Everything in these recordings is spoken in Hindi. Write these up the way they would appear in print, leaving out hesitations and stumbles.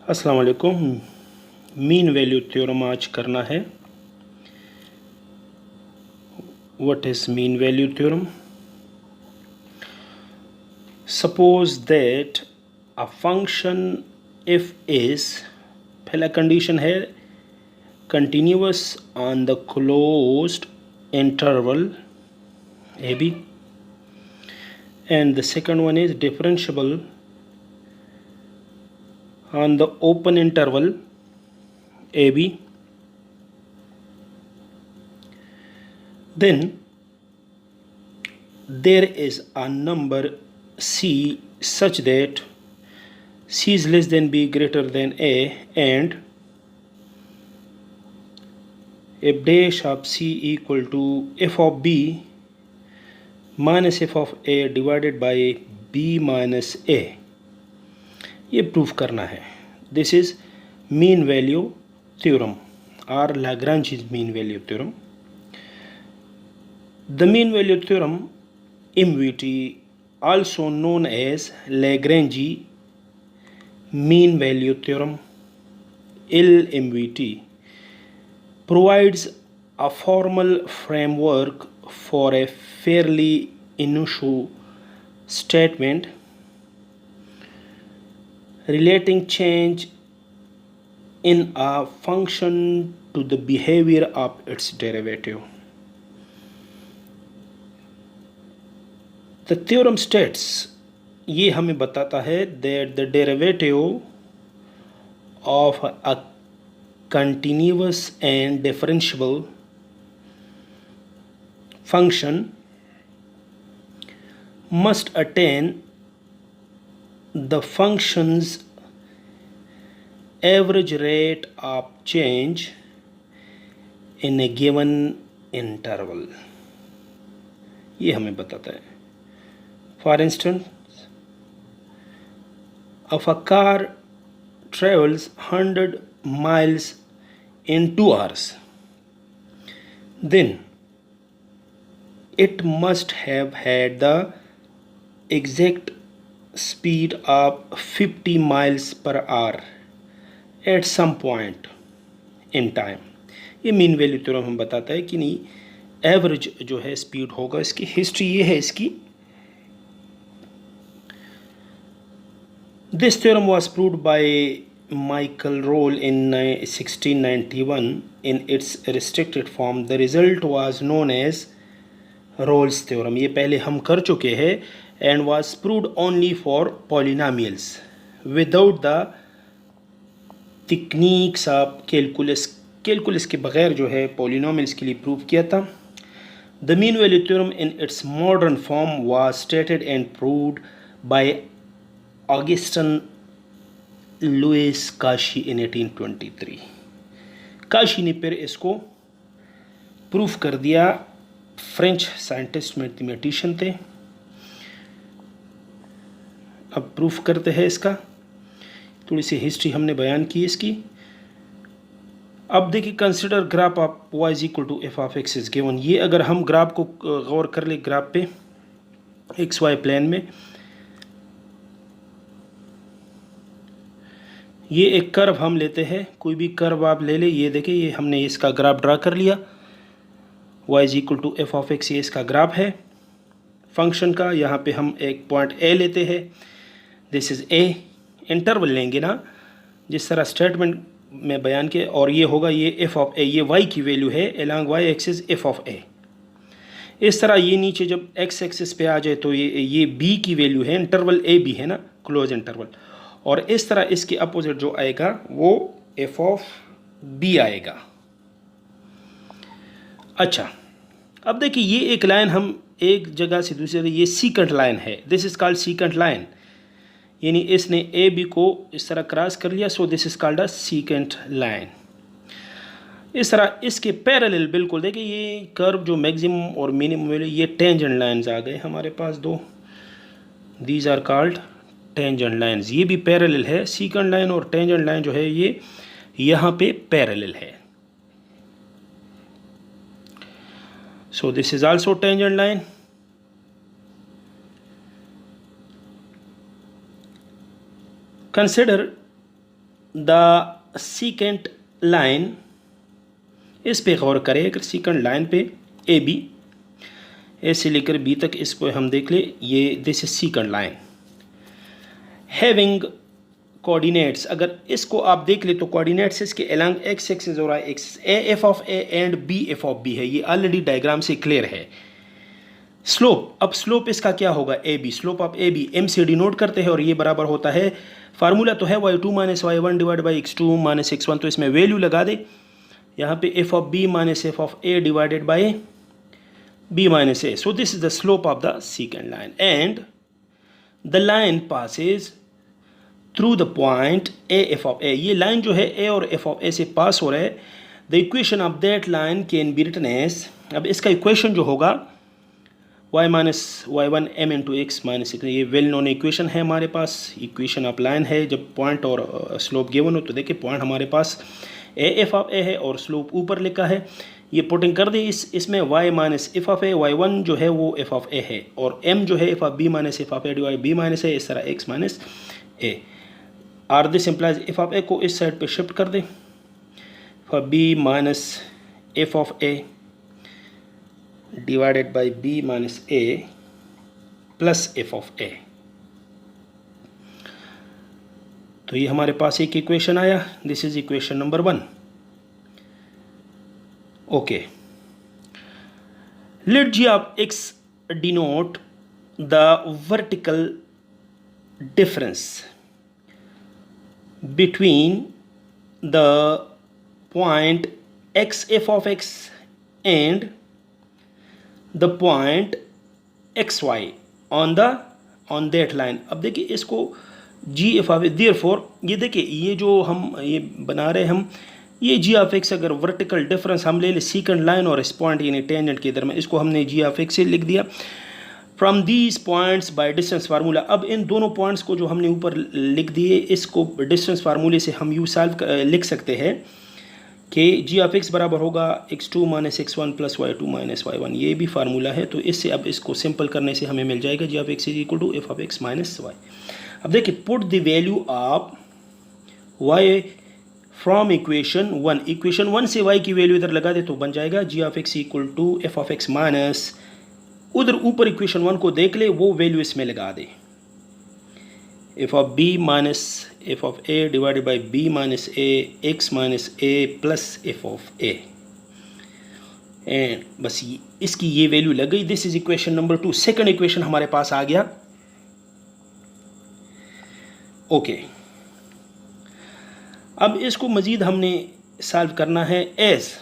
अस्सलाम वालेकुम। मीन वैल्यू थ्योरम आज करना है। What is mean value theorem? Suppose that a function if is, पहला कंडीशन है continuous on the closed interval A B, and the second one is differentiable on the open interval AB. Then there is a number C such that C is less than B greater than A, and if dash of C equal to f of B minus f of A divided by B minus A, ये प्रूफ करना है। This is mean value theorem और Lagrange mean value theorem. The mean value theorem MVT, also known as Lagrange mean value theorem LMVT, provides a formal framework for a fairly initial statement relating change in a function to the behavior of its derivative. The theorem states, ये हमें बताता है that the derivative of a continuous and differentiable function must attain the function's average rate of change in a given interval. ये हमें बताता है। For instance, if a car travels 100 miles in 2 hours, then it must have had the exact speed of 50 miles per hour at some point in time. ये मीन वैल्यू थ्योरम हम बताता है कि नहीं एवरेज जो है स्पीड होगा। इसकी हिस्ट्री ये है इसकी। This theorem was proved by Michael Rolle in 1691 in its restricted form. The result was known as Rolle's theorem. ये पहले हम कर चुके हैं and was proved only for polynomials without the techniques of calculus. Calculus के बगैर जो है polynomials के लिए प्रूव किया था। The mean value theorem in its modern form was stated and proved by Augustin Louis Cauchy in 1823। Kashi ने फिर इसको प्रूफ कर दिया। फ्रेंच साइंटिस्ट मैथमेटिशियन थे। अब प्रूफ करते हैं इसका। थोड़ी सी हिस्ट्री हमने बयान की इसकी। अब देखिए, consider graph of y is equal to F of X is given. ये अगर हम ग्राफ को गौर कर ले, ग्राफ पे एक्स वाई प्लेन में ये एक कर्व हम लेते हैं। कोई भी कर्व आप ले ले। ये देखिए, ये हमने इसका ग्राफ ड्रा कर लिया। y is equal to F of X, ये इसका ग्राफ है फंक्शन का। यहाँ पे हम एक पॉइंट ए लेते हैं। This is a. इंटरवल लेंगे ना, जिस तरह स्टेटमेंट में बयान के। और ये होगा ये एफ ऑफ ए, ये y की वैल्यू है along y axis F of ए। इस तरह ये नीचे जब x एक्सिस पे आ जाए तो ये b की वैल्यू है। इंटरवल ए बी है ना, क्लोज इंटरवल। और इस तरह इसके अपोजिट जो आएगा वो एफ ऑफ बी आएगा। अच्छा, अब देखिए, ये एक लाइन हम एक जगह से दूसरी जगह, ये सीकेंट लाइन है। This is called secant line, यानी इसने ए बी को इस तरह क्रॉस कर लिया। सो this is called a secant line. इस तरह इसके पैरेलल बिल्कुल देखिए, ये कर्व जो मैक्सिमम और मिनिमम वैल्यू, ये टेंजेंट लाइंस आ गए हमारे पास दो। These are called tangent lines. ये भी पैरेलल है। सीकेंट लाइन और टेंजेंट लाइन जो है ये यहाँ पे पैरेलल है। So this is also tangent line. Consider the secant line, इस पे गौर करें। अगर सीकेंट लाइन पे ए बी, ए से लेकर बी तक इसको हम देख ले, ये this is secant line having coordinates. अगर इसको आप देख ले तो कोऑर्डिनेट्स इसके अलॉन्ग एक्स एक्सिस और Y axis, A F of A and B F of B है। ये ऑलरेडी डायग्राम से क्लियर है। स्लोप, अब स्लोप इसका क्या होगा, A B, slope of A B M से डिनोट करते हैं और ये बराबर होता है, फार्मूला तो है y2 minus y1 divide by x2 minus x1, तो इसमें वैल्यू लगा दे यहाँ पे f of b minus f of a divided by b minus a। So this is the slope of the secant line and the line Passage through the point A F of ए। ये लाइन जो है ए और एफ ऑफ ए से पास हो रहा है। The equation of that line can be written as, अब इसका इक्वेशन जो होगा y minus Y one M into X minus, ये वेल नोन इक्वेशन है हमारे पास। इक्वेशन ऑफ लाइन है, जब पॉइंट और स्लोप गिवन हो तो देखिए पॉइंट हमारे पास ए एफ ऑफ ए है और स्लोप ऊपर लिखा है। ये पुटिंग कर दे इसमें y minus F of A, y1 जो है वो एफ ऑफ ए है और m जो है F of B minus F of A divide B minus ए, इस तरह x minus A. Are this implies F of ए को इस साइड पे शिफ्ट कर दे, F of B minus F of A divided by B minus A plus F of ए। तो ये हमारे पास एक इक्वेशन आया, this is equation number 1। Okay, late ji of x denote the vertical difference between the point x f of x and the point xy on that line। अब देखिए इसको g f of x, therefore ये देखिए ये जो हम ये बना रहे हम, ये g of x अगर वर्टिकल डिफरेंस हम ले ले सीकेंट लाइन और इस पॉइंट यानी टेंजेंट के दरमियान, इसको हमने g of x से लिख दिया। From these points by distance formula, अब इन दोनों पॉइंट्स को जो हमने ऊपर लिख दिए, इसको डिस्टेंस फार्मूले से हम यू सॉल्व लिख सकते हैं कि जी ऑफ एक्स बराबर होगा x2 minus x1 plus y2 minus y1। ये भी फार्मूला है, तो इससे अब इसको सिंपल करने से हमें मिल जाएगा जी of X is equal to F of x minus Y. अब देखिए put the value of y from equation 1, equation 1 से y की वैल्यू इधर लगा दे तो बन जाएगा जी of x equal to F of x minus, उधर ऊपर इक्वेशन 1 को देख ले, वो वैल्यू इसमें लगा दे, F of B minus F of A divided by B minus A x minus A plus F of A, and बस इसकी ये वैल्यू लग गई। This is equation number 2। Second equation हमारे पास आ गया। ओके, अब इसको मजीद हमने सॉल्व करना है। As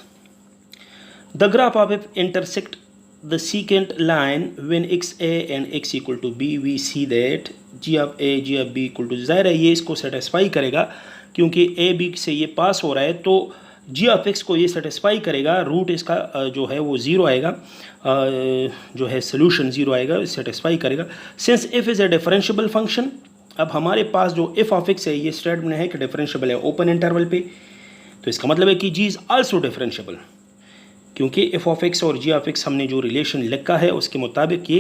the graph of F intersect the secant line when xa and x equal to b, we see that g of a g of b equal to, ज़ाहिर है ये इसको सेटिस्फाई करेगा क्योंकि a b से ये पास हो रहा है, तो g of x को ये सेटिस्फाई करेगा। रूट इसका जो है वो ज़ीरो आएगा, जो है सोल्यूशन ज़ीरो आएगा, सेटिस्फाई करेगा। Since f is a differentiable function, अब हमारे पास जो f ऑफ x है ये स्टेटमेंट है कि डिफरेंशिएबल है ओपन इंटरवल पे, तो इसका मतलब है कि g इज़ आल्सो डिफरेंशिएबल, क्योंकि एफ ऑफ एक्स और जी ऑफ एक्स हमने जो रिलेशन लिखा है उसके मुताबिक ये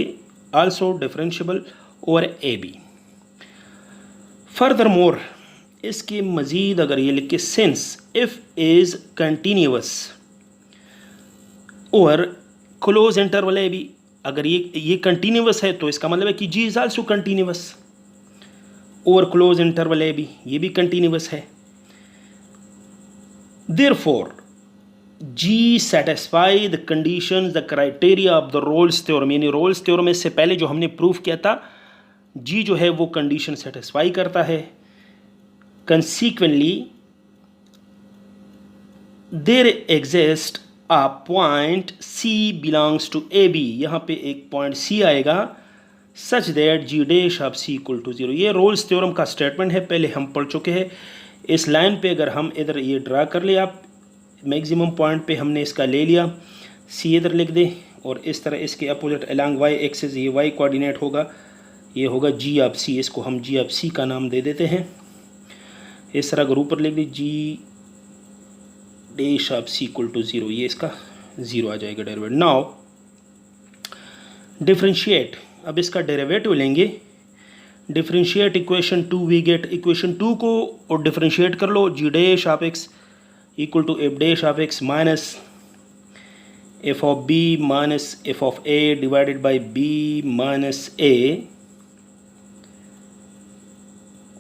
also differentiable over A B. Further more, इसके मज़ीद अगर ये लिख के since if is continuous over close interval A B, अगर ये कंटिन्यूअस है तो इसका मतलब है कि जी is also continuous over close interval A B, ये भी कंटिन्यूअस है। Therefore G satisfy the conditions, the criteria of the Rolle's theorem, यानी रोल्स थ्योरम इससे पहले जो हमने प्रूफ किया था, G जो है वो कंडीशन सेटिस्फाई करता है। Consequently, there exists a point C belongs to AB, यहाँ पे एक पॉइंट C आएगा, such that G dash of C equal to 0। ये रोल्स थ्योरम का स्टेटमेंट है, पहले हम पढ़ चुके हैं। इस लाइन पे अगर हम इधर ये ड्रा कर ले, आप मैक्सिमम पॉइंट पे हमने इसका ले लिया, सी इधर लिख दे और इस तरह इसके अपोजिट अलॉन्ग वाई एक्सिस ये वाई कोऑर्डिनेट होगा, ये होगा जी ऑफ सी, इसको हम जी ऑफ सी का नाम दे देते हैं। इस तरह अगर ऊपर लिख दे जी dash of C equal to 0, ये इसका 0 आ जाएगा डेरिवेटिव। नाउ डिफरेंशिएट, अब इसका डेरिवेटिव लेंगे differentiate equation 2, we get equation 2 को और डिफरेंशिएट कर लो। जी dash of x equal to F dash of x minus F of B minus F of A divided by B minus ए,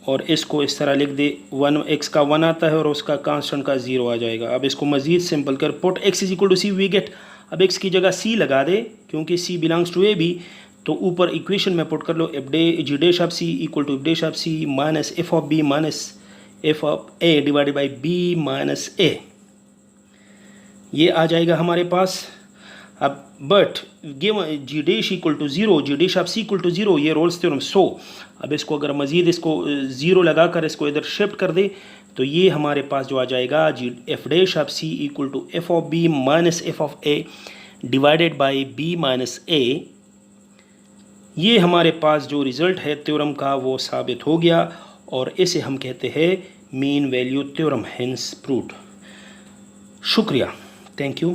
और इसको इस तरह लिख दे, 1 एक्स का 1 आता है और उसका कांस्टेंट का 0 आ जाएगा। अब इसको मज़ीद सिंपल कर, put x is equal to C, we get, अब एक्स की जगह सी लगा दे क्योंकि सी बिलोंग्स टू ए बी, तो ऊपर इक्वेशन में पुट कर लो F day ji dash of C equal to F dash of C minus F of B minus F of A divided by B minus ए, ये आ जाएगा हमारे पास। अब but give ji dash equal to 0, ji dash of C equal to 0, ये रोल्स थ्योरम। सो अब इसको अगर मज़ीद इसको 0 लगा कर इसको इधर शिफ्ट कर दे तो ये हमारे पास जो आ जाएगा जी F dash of C equal to F of B minus F of A divided by B minus ए। ये हमारे पास जो रिज़ल्ट है थ्योरम का वो साबित हो गया और इसे हम कहते हैं mean value theorem, hence proved. शुक्रिया, थैंक यू।